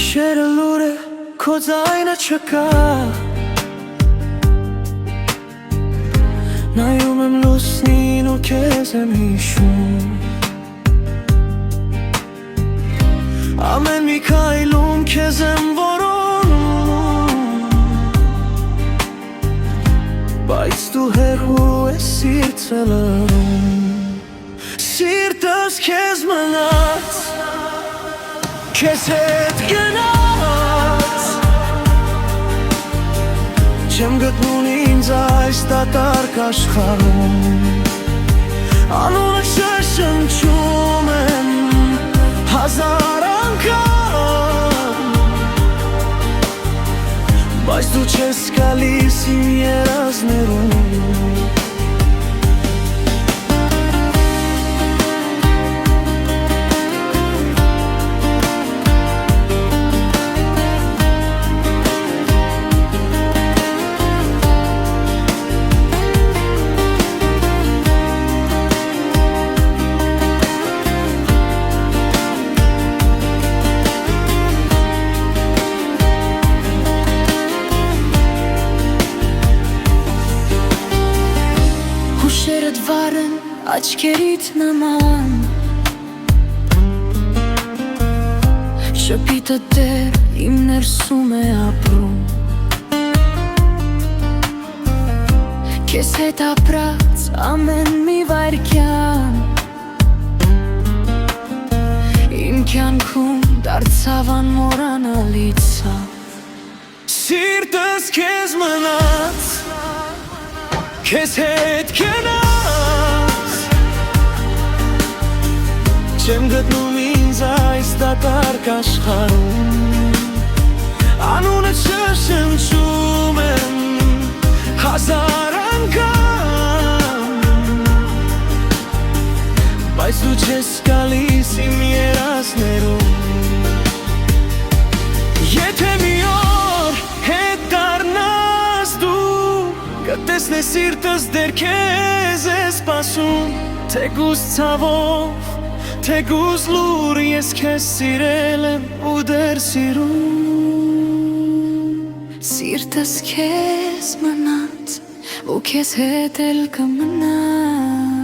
Գիշերը լուր է, քո ձայնը չկա Նայում եմ լուսնին ու քեզ եմ հիշում Ամեն մի քայլում քեզ եմ որոնում Բայց դու հեռու ես սիրտը լռում Սիրտս քեզ մնաց Քեզ հետ գնաց Չեմ գտնում ինձ այս դատարկ աշխարհում Անունը շշնջում եմ հազար անգամ Բայց դու չես գալիս իմ երազներում Հուշերդ վարն աչքերիդ նման Շպիտը դեռ իմ ներսում է ապրում Քեզ հետ ապրած ամեն մի վայրկյան Իմ կյանքում դարձավ անմոռանալի ցավ Սիրտս քեզ մնաց Քեզ հետ գնաց Չեմ գտնում ինձ այս դատարկ աշխարհում Անունը շշնջում եմ հազար անգամ Բայց դու չես գալիս իմ երազներում Եթե մի օր հետ դառնաս դու Կտեսնես սիրտս դեռ քեզ է սպասում Թեկուզ ցավով, թեկուզ լուր Ես քեզ սիրել եմ ու դեռ սիրում Սիրտս քեզ մնաց ու քեզ հետ էլ կմնա